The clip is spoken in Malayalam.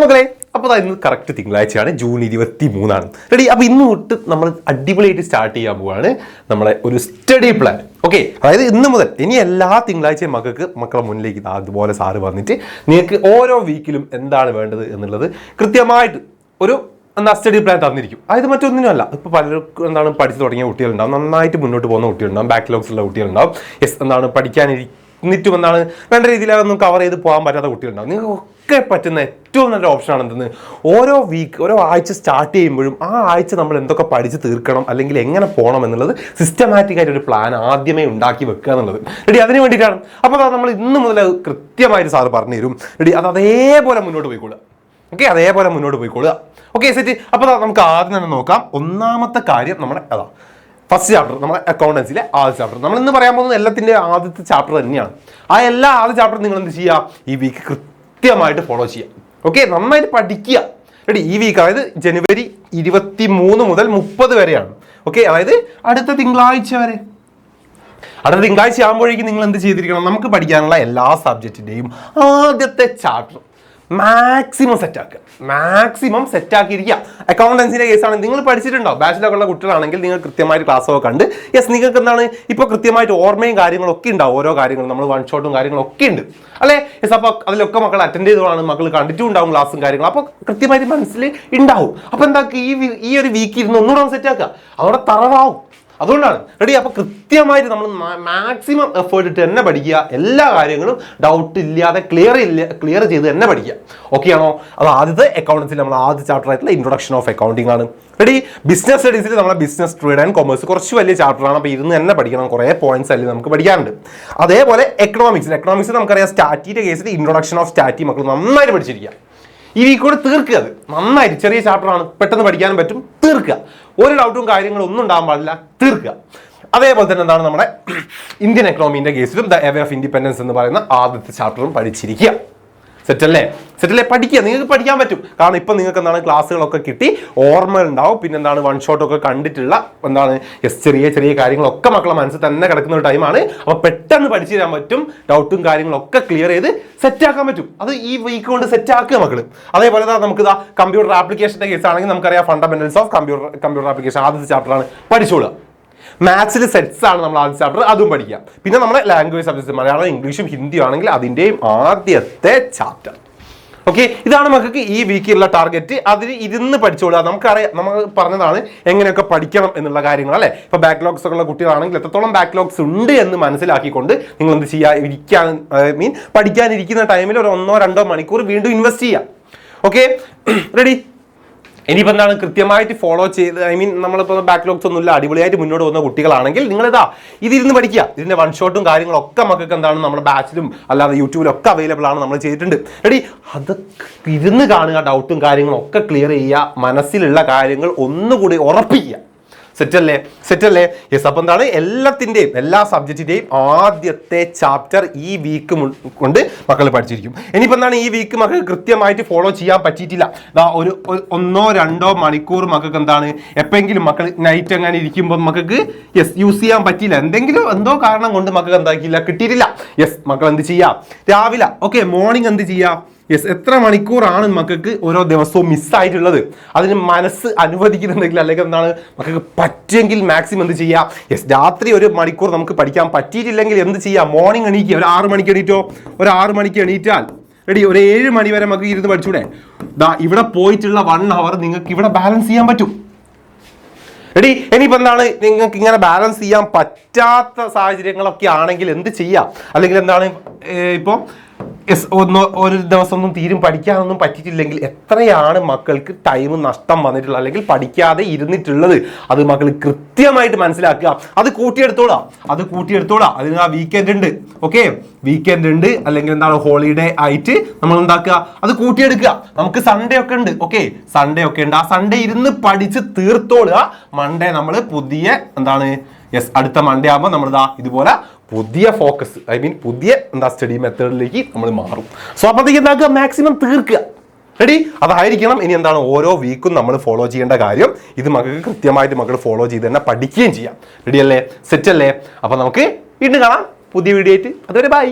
മക്കളെ, അപ്പോൾ ഇന്ന് കറക്റ്റ് തിങ്കളാഴ്ചയാണ്, ജൂൺ 23 റെഡി. അപ്പോൾ ഇന്ന് തൊട്ട് നമ്മൾ അടിപൊളിയായിട്ട് സ്റ്റാർട്ട് ചെയ്യാൻ പോവാണ് നമ്മളെ ഒരു സ്റ്റഡി പ്ലാൻ. ഓക്കെ, അതായത് ഇന്ന് മുതൽ ഇനി എല്ലാ തിങ്കളാഴ്ചയും മക്കളെ മുന്നിലേക്ക് അതുപോലെ സാറ് വന്നിട്ട് നിങ്ങൾക്ക് ഓരോ വീക്കിലും എന്താണ് വേണ്ടത് എന്നുള്ളത് കൃത്യമായിട്ട് ഒരു സ്റ്റഡി പ്ലാൻ തന്നിരിക്കും. അതായത് മറ്റൊന്നിനുമല്ല, ഇപ്പോൾ പലർക്കും എന്താണ് പഠിച്ചു തുടങ്ങിയ കുട്ടികളുണ്ടാവും, നന്നായിട്ട് മുന്നോട്ട് പോകുന്ന കുട്ടികളുണ്ടാവും, ബാക്ക്ലോഗ്സ് ഉള്ള കുട്ടികളുണ്ടാവും, എന്താണ് പഠിക്കാനിരിക്കും എന്താണ് വേണ്ട രീതിയിലൊന്നും കവർ ചെയ്ത് പോകാൻ പറ്റാത്ത കുട്ടികളുണ്ടാവും. നിങ്ങൾക്ക് പറ്റുന്ന ഏറ്റവും നല്ല ഓപ്ഷനാണ് എന്തെന്ന്, ഓരോ ആഴ്ച സ്റ്റാർട്ട് ചെയ്യുമ്പോഴും ആ ആഴ്ച നമ്മൾ എന്തൊക്കെ പഠിച്ച് തീർക്കണം അല്ലെങ്കിൽ എങ്ങനെ പോകണം എന്നുള്ളത് സിസ്റ്റമാറ്റിക് ആയിട്ട് ഒരു പ്ലാൻ ആദ്യമേ ഉണ്ടാക്കി വെക്കുക എന്നുള്ളത് റെഡി. അതിന് വേണ്ടിയിട്ടാണ്. അപ്പോൾ നമ്മൾ ഇന്ന് മുതൽ കൃത്യമായിട്ട് സാറ് പറഞ്ഞു തരും റെഡി. അത് അതേപോലെ മുന്നോട്ട് പോയിക്കൊള്ളുക. ഓക്കെ, അതേപോലെ മുന്നോട്ട് പോയിക്കൊള്ളുക. Okay set. അപ്പോൾ നമുക്ക് ആദ്യം തന്നെ നോക്കാം. ഒന്നാമത്തെ കാര്യം നമ്മുടെ ഫസ്റ്റ് ചാപ്റ്റർ, നമ്മുടെ അക്കൗണ്ടൻസിലെ ആദ്യ ചാപ്റ്റർ. നമ്മൾ ഇന്ന് പറയാൻ പോകുന്നത് എല്ലാത്തിൻ്റെ ആദ്യത്തെ ചാപ്റ്റർ തന്നെയാണ്. ആ ആദ്യ ചാപ്റ്റർ നിങ്ങൾ എന്ത് ചെയ്യുക, ഈ വീക്ക് കൃത്യമായിട്ട് ഫോളോ ചെയ്യുക. ഓക്കെ, നന്നായിട്ട് പഠിക്കുക റെഡി. ഈ വീക്ക് അതായത് ജനുവരി 23 മുതൽ 30 വരെയാണ്. ഓക്കെ, അതായത് അടുത്ത തിങ്കളാഴ്ച വരെ. അടുത്ത തിങ്കളാഴ്ച ആകുമ്പോഴേക്കും നിങ്ങൾ എന്ത് ചെയ്തിരിക്കണം, നമുക്ക് പഠിക്കാനുള്ള എല്ലാ സബ്ജക്റ്റിൻ്റെയും ആദ്യത്തെ ചാപ്റ്റർ മാക്സിമം സെറ്റാക്കിയിരിക്കുക. അക്കൗണ്ടൻസിൻ്റെ കേസാണ്, നിങ്ങൾ പഠിച്ചിട്ടുണ്ടോ, ബാച്ചിലൊക്കെ ഉള്ള കുട്ടികളാണെങ്കിൽ നിങ്ങൾ കൃത്യമായിട്ട് ക്ലാസ്സൊക്കെ കണ്ട് നിങ്ങൾക്ക് എന്താണ് ഇപ്പോൾ കൃത്യമായിട്ട് ഓർമ്മയും കാര്യങ്ങളൊക്കെ ഉണ്ടാവും. ഓരോ കാര്യങ്ങളും നമ്മൾ വൺ ഷോട്ടും കാര്യങ്ങളൊക്കെ ഉണ്ട് അല്ലേ. അപ്പോൾ അതിലൊക്കെ മക്കൾ അറ്റൻഡ് ചെയ്തതാണ്, മക്കൾ കണ്ടിട്ടും ഉണ്ടാവും ക്ലാസ്സും കാര്യങ്ങളും. അപ്പോൾ കൃത്യമായിട്ട് മനസ്സിൽ ഉണ്ടാവും. അപ്പോൾ എന്താക്കുക, ഈ ഒരു വീക്ക് ഇരുന്ന് ഒന്നുകൂടെ സെറ്റാക്കുക, അവിടെ തറവാവും. അതുകൊണ്ടാണ് റെഡി. അപ്പോൾ കൃത്യമായിട്ട് നമ്മൾ മാക്സിമം എഫേർട്ട് ഇട്ട് തന്നെ പഠിക്കുക. എല്ലാ കാര്യങ്ങളും ഡൗട്ട് ഇല്ലാതെ ക്ലിയർ ചെയ്ത് തന്നെ പഠിക്കുക. ഓക്കെ ആണോ? അത് ആദ്യത്തെ അക്കൗണ്ടൻസിൽ നമ്മൾ ആദ്യ ചാപ്റ്റർ ആയിട്ടുള്ള ഇൻട്രൊഡക്ഷൻ ഓഫ് അക്കൗണ്ടിങ് ആണ് റെഡി. ബിസിനസ് സ്റ്റഡീസിൽ നമ്മളെ ബിസിനസ്, ട്രേഡ് ആൻഡ് കൊമേഴ്സ് കുറച്ച് വലിയ ചാപ്റ്ററാണ്. അപ്പോൾ ഇരുന്ന് തന്നെ പഠിക്കണം, കുറേ പോയിന്റ്സ് അല്ലേ നമുക്ക് പഠിക്കാനുണ്ട്. അതേപോലെ എക്കണോമിക്സിൽ നമുക്കറിയാം സ്റ്റാറ്റിയുടെ കേസിൽ ഇൻട്രൊഡക്ഷൻ ഓഫ് സ്റ്റാറ്റി മക്കൾ നന്നായിട്ട് പഠിച്ചിരിക്കുക. ഈ വീക്കോട് തീർക്കുക. അത് നന്നായിട്ട്, ചെറിയ ചാപ്റ്ററാണ്, പെട്ടെന്ന് പഠിക്കാനും പറ്റും. തീർക്കുക, ഒരു ഡൗട്ടും കാര്യങ്ങളും ഒന്നും ഉണ്ടാകാൻ പാടില്ല, തീർക്കുക. അതേപോലെ തന്നെ എന്താണ് നമ്മുടെ ഇന്ത്യൻ എക്കണോമീൻ്റെ കേസിലും ദ എവേ ഓഫ് ഇൻഡിപെൻഡൻസ് എന്ന് പറയുന്ന ആദ്യത്തെ ചാപ്റ്ററും പഠിച്ചിരിക്കുക. സെറ്റല്ലേ? പഠിക്കുക, നിങ്ങൾക്ക് പഠിക്കാൻ പറ്റും. കാരണം ഇപ്പം നിങ്ങൾക്ക് എന്താണ് ക്ലാസ്സുകളൊക്കെ കിട്ടി, ഓർമ്മ ഉണ്ടാവും. പിന്നെ എന്താണ് വൺ ഷോട്ടൊക്കെ കണ്ടിട്ടുള്ള എന്താണ് ചെറിയ കാര്യങ്ങളൊക്കെ മക്കളെ മനസ്സിൽ തന്നെ കിടക്കുന്ന ഒരു ടൈമാണ്. അപ്പോൾ പെട്ടെന്ന് പഠിച്ചു തരാൻ പറ്റും, ഡൗട്ടും കാര്യങ്ങളൊക്കെ ക്ലിയർ ചെയ്ത് സെറ്റാക്കാൻ പറ്റും. അത് ഈ വീക്ക് കൊണ്ട് സെറ്റാക്കുക മക്കൾ. അതേപോലെ നമുക്ക് കമ്പ്യൂട്ടർ ആപ്ലിക്കേഷൻ്റെ കേസ് ആണെങ്കിൽ നമുക്കറിയാം ഫണ്ടമെന്റൽസ് ഓഫ് കമ്പ്യൂട്ടർ ആപ്ലിക്കേഷൻ ആദ്യത്തെ ചാപ്റ്ററാണ്, പഠിച്ചോളുക. മാത്സിൽ സെറ്റ്സ് ആണ് നമ്മൾ ആദ്യ ചാപ്റ്റർ, അതും പഠിക്കാം. പിന്നെ നമ്മുടെ ലാംഗ്വേജ് സബ്ജക്ട്സ് മലയാളം, ഇംഗ്ലീഷും ഹിന്ദിയും ആണെങ്കിൽ അതിൻ്റെയും ആദ്യത്തെ ചാപ്റ്റർ. ഓക്കെ, ഇതാണ് മക്കൾക്ക് ഈ വീക്കിലുള്ള ടാർഗറ്റ്. അതിൽ ഇരുന്ന് പഠിച്ചോളുക. നമുക്കറിയാം, നമ്മൾ പറഞ്ഞതാണ് എങ്ങനെയൊക്കെ പഠിക്കണം എന്നുള്ള കാര്യങ്ങൾ അല്ലേ. ഇപ്പോൾ ബാക്ക്ലോഗ്സ് ഒക്കെ ഉള്ള കുട്ടികളാണെങ്കിൽ എത്രത്തോളം ബാക്ക്ലോഗ്സ് ഉണ്ട് എന്ന് മനസ്സിലാക്കിക്കൊണ്ട് നിങ്ങൾ എന്ത് ചെയ്യുക, പഠിക്കാനിരിക്കുന്ന ടൈമിൽ ഒരു 1-2 മണിക്കൂർ വീണ്ടും ഇൻവെസ്റ്റ് ചെയ്യുക. Okay ready. ഇനിയിപ്പോൾ എന്താണ് കൃത്യമായിട്ട് ഫോളോ ചെയ്ത്, നമ്മളിപ്പോൾ ബാക്ക്ലോഗ്സ് ഒന്നുമില്ല, അടിപൊളിയായിട്ട് മുന്നോട്ട് പോകുന്ന കുട്ടികളാണെങ്കിൽ നിങ്ങളിതാ ഇതിരുന്ന് പഠിക്കുക. ഇതിൻ്റെ വൺ ഷോട്ടും കാര്യങ്ങളൊക്കെ മക്കൾക്ക് എന്താണ് നമ്മുടെ ബാച്ചിലും അല്ലാതെ യൂട്യൂബിലൊക്കെ അവൈലബിൾ ആണ്, നമ്മൾ ചെയ്തിട്ടുണ്ട് റെഡി. അതൊക്കെ ഇരുന്ന് കാണുക, ഡൗട്ടും കാര്യങ്ങളും ഒക്കെ ക്ലിയർ ചെയ്യുക, മനസ്സിലുള്ള കാര്യങ്ങൾ ഒന്നുകൂടി ഉറപ്പിക്കുക. സെറ്റല്ലേ? യെസ്. അപ്പം എന്താണ് എല്ലാ സബ്ജക്റ്റിൻ്റെയും ആദ്യത്തെ ചാപ്റ്റർ ഈ വീക്ക് കൊണ്ട് മക്കൾ പഠിച്ചിരിക്കും. ഇനിയിപ്പോൾ എന്താണ് ഈ വീക്ക് മക്കൾക്ക് കൃത്യമായിട്ട് ഫോളോ ചെയ്യാൻ പറ്റിയിട്ടില്ല, ഒരു 1-2 മണിക്കൂർ മക്കൾക്ക് എന്താണ് എപ്പോഴെങ്കിലും മക്കൾ നൈറ്റ് അങ്ങനെ ഇരിക്കുമ്പോൾ മക്കൾക്ക് യൂസ് ചെയ്യാൻ പറ്റിയില്ല, എന്തോ കാരണം കൊണ്ട് മക്കൾക്ക് എന്താക്കിയില്ല, കിട്ടിയിട്ടില്ല. മക്കൾ എന്ത് ചെയ്യാം, രാവിലെ മോർണിംഗ് എന്ത് ചെയ്യാം, എത്ര മണിക്കൂറാണ് മക്കൾക്ക് ഓരോ ദിവസവും മിസ്സായിട്ടുള്ളത്, അതിന് മനസ്സ് അനുവദിക്കുന്നുണ്ടെങ്കിൽ അല്ലെങ്കിൽ എന്താണ് മക്കൾക്ക് പറ്റുമെങ്കിൽ മാക്സിമം എന്ത് ചെയ്യുക, രാത്രി 1 മണിക്കൂർ നമുക്ക് പഠിക്കാൻ പറ്റിയിട്ടില്ലെങ്കിൽ എന്ത് ചെയ്യുക, മോർണിംഗ് എണീക്കുക. ഒരു 6 മണിക്ക് എണീറ്റോ, ഒരു 6 മണിക്ക് എണീറ്റാൽ റെഡി, ഒരു 7 മണി വരെ നമുക്ക് ഇരുന്ന് പഠിച്ചൂടെ. ഇവിടെ പോയിട്ടുള്ള 1 അവർ നിങ്ങൾക്ക് ഇവിടെ ബാലൻസ് ചെയ്യാൻ പറ്റും റെഡി. ഇനിയിപ്പോൾ എന്താണ് നിങ്ങൾക്ക് ഇങ്ങനെ ബാലൻസ് ചെയ്യാൻ പറ്റാത്ത സാഹചര്യങ്ങളൊക്കെ ആണെങ്കിൽ എന്ത് ചെയ്യാം, അല്ലെങ്കിൽ എന്താണ് ഇപ്പോൾ ഒരു ദിവസം ഒന്നും തീരും പഠിക്കാനൊന്നും പറ്റിയിട്ടില്ലെങ്കിൽ എത്രയാണ് മക്കൾക്ക് ടൈം നഷ്ടം വന്നിട്ടുള്ളത് അല്ലെങ്കിൽ പഠിക്കാതെ ഇരുന്നിട്ടുള്ളത്, അത് മക്കൾ കൃത്യമായിട്ട് മനസ്സിലാക്കുക. അത് കൂട്ടിയെടുത്തോളാം. അതിന് ആ വീക്കെൻഡ് ഉണ്ട്. വീക്കെൻഡ് ഉണ്ട്, അല്ലെങ്കിൽ എന്താണ് ഹോളിഡേ ആയിട്ട് നമ്മൾ എന്താക്കുക, അത് കൂട്ടിയെടുക്കുക. നമുക്ക് സൺഡേ ഒക്കെ ഉണ്ട്. സൺഡേ ഒക്കെ ഉണ്ട്. ആ സൺഡേ ഇരുന്ന് പഠിച്ച് തീർത്തോളുക. മൺഡേ നമ്മൾ പുതിയ എന്താണ് അടുത്ത മൺഡേ ആകുമ്പോൾ നമ്മൾ ഇതുപോലെ പുതിയ ഫോക്കസ്, പുതിയ സ്റ്റഡി മെത്തേഡിലേക്ക് നമ്മൾ മാറും. സോ അപ്പോഴത്തേക്ക് എന്താക്കുക, മാക്സിമം തീർക്കുക റെഡി. അതായിരിക്കണം ഇനി എന്താണ് ഓരോ വീക്കും നമ്മൾ ഫോളോ ചെയ്യേണ്ട കാര്യം. ഇത് മക്കൾക്ക് കൃത്യമായിട്ട് മക്കൾ ഫോളോ ചെയ്ത് തന്നെ പഠിക്കുകയും ചെയ്യാം. റെഡി അല്ലേ? സെറ്റ് അല്ലേ? അപ്പോൾ നമുക്ക് വീണ്ടും കാണാം പുതിയ വീഡിയോ ആയിട്ട്. അതുവരെ ബൈ.